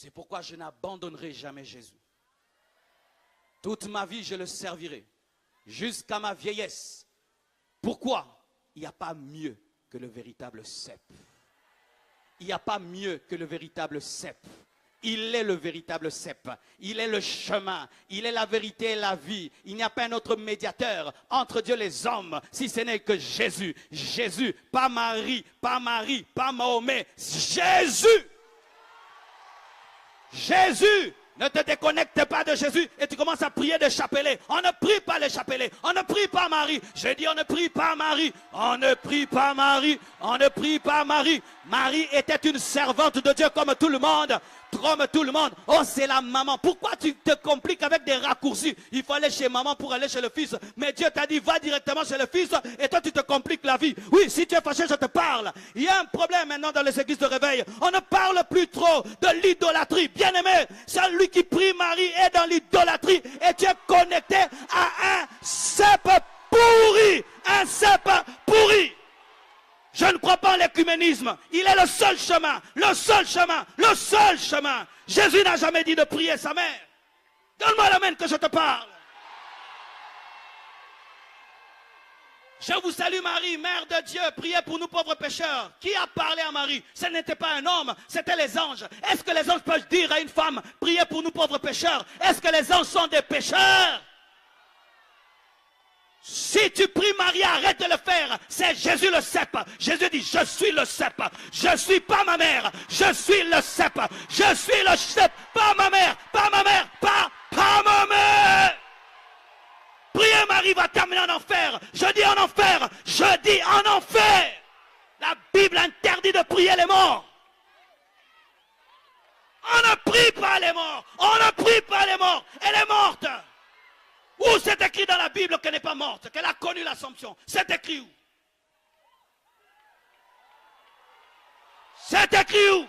C'est pourquoi je n'abandonnerai jamais Jésus. Toute ma vie, je le servirai. Jusqu'à ma vieillesse. Pourquoi? Il n'y a pas mieux que le véritable cep. Il n'y a pas mieux que le véritable cep. Il est le véritable cep. Il est le chemin. Il est la vérité et la vie. Il n'y a pas un autre médiateur entre Dieu et les hommes, si ce n'est que Jésus. Jésus, pas Marie, pas Mahomet. Jésus. Jésus. Ne te déconnecte pas de Jésus et tu commences à prier des chapelets. On ne prie pas les chapelets. On ne prie pas Marie. J'ai dit on ne prie pas Marie. On ne prie pas Marie. On ne prie pas Marie. Marie était une servante de Dieu comme tout le monde. Comme tout le monde. Oh, c'est la maman. Pourquoi tu te compliques avec des raccourcis? Il faut aller chez maman pour aller chez le fils. Mais Dieu t'a dit, va directement chez le fils et toi tu te compliques la vie. Oui, si tu es fâché, je te parle. Il y a un problème maintenant dans les églises de réveil. On ne parle plus trop de l'idolâtrie. Bien aimé, celui qui prie Marie est dans l'idolâtrie et tu es connecté à un cep pourri. Un cep pourri. Je ne crois pas en l'écuménisme. Il est le seul chemin. Le seul chemin. Le seul chemin. Jésus n'a jamais dit de prier sa mère. Donne-moi la main que je te parle. Je vous salue Marie, Mère de Dieu. Priez pour nous pauvres pécheurs. Qui a parlé à Marie? Ce n'était pas un homme, c'était les anges. Est-ce que les anges peuvent dire à une femme, priez pour nous pauvres pécheurs? Est-ce que les anges sont des pécheurs? Si tu pries Marie, arrête de le faire. C'est Jésus le cep. Jésus dit, je suis le cep. Je ne suis pas ma mère. Je suis le cep. Je suis le cep. Pas ma mère. Pas ma mère. Pas ma mère. Prier Marie va t'amener en enfer. Je dis en enfer. Je dis en enfer. La Bible interdit de prier les morts. On ne prie pas les morts. On ne prie pas les morts. Elle est morte. Où c'est écrit dans la Bible qu'elle n'est pas morte, qu'elle a connu l'Assomption? C'est écrit où? C'est écrit où?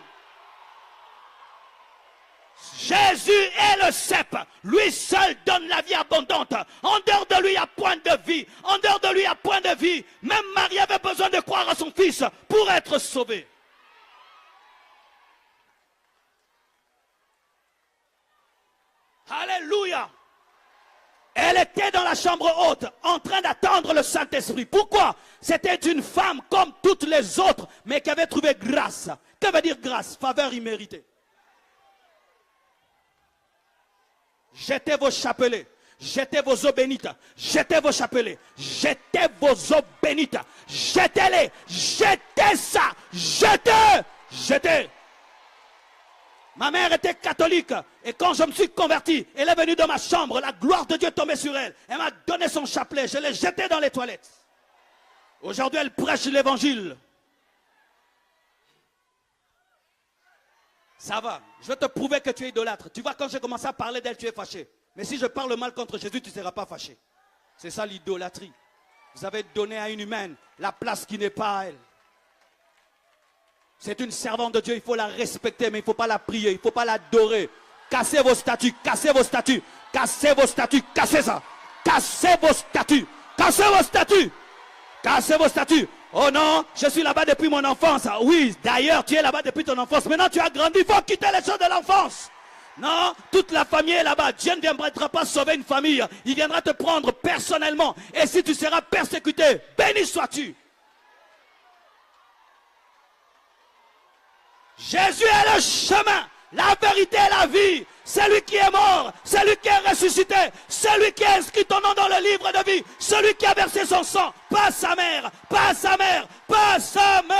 Jésus est le cep. Lui seul donne la vie abondante. En dehors de lui, il n'y a point de vie. En dehors de lui, il n'y a point de vie. Même Marie avait besoin de croire à son fils pour être sauvée. Alléluia. Elle était dans la chambre haute, en train d'attendre le Saint-Esprit. Pourquoi? C'était une femme comme toutes les autres, mais qui avait trouvé grâce. Que veut dire grâce? Faveur imméritée. Jetez vos chapelets, jetez vos eaux bénites, jetez vos chapelets, jetez vos eaux bénites, jetez-les, jetez ça, jetez. Ma mère était catholique et quand je me suis converti, elle est venue dans ma chambre, la gloire de Dieu est tombée sur elle. Elle m'a donné son chapelet, je l'ai jeté dans les toilettes. Aujourd'hui, elle prêche l'évangile. Ça va, je vais te prouver que tu es idolâtre. Tu vois, quand j'ai commencé à parler d'elle, tu es fâché. Mais si je parle mal contre Jésus, tu ne seras pas fâché. C'est ça l'idolâtrie. Vous avez donné à une humaine la place qui n'est pas à elle. C'est une servante de Dieu, il faut la respecter, mais il ne faut pas la prier, il ne faut pas l'adorer. Cassez vos statues, cassez vos statues, cassez vos statues, cassez ça. Cassez vos statues, cassez vos statues, cassez vos statues. Oh non, je suis là-bas depuis mon enfance. Oui, d'ailleurs, tu es là-bas depuis ton enfance. Maintenant, tu as grandi, il faut quitter les choses de l'enfance. Non, toute la famille est là-bas. Dieu ne viendra pas sauver une famille. Il viendra te prendre personnellement. Et si tu seras persécuté, béni sois-tu. Jésus est le chemin, la vérité et la vie. Celui qui est mort, celui qui est ressuscité, celui qui a inscrit ton nom dans le livre de vie, celui qui a versé son sang, pas sa mère, pas sa mère, pas sa mère.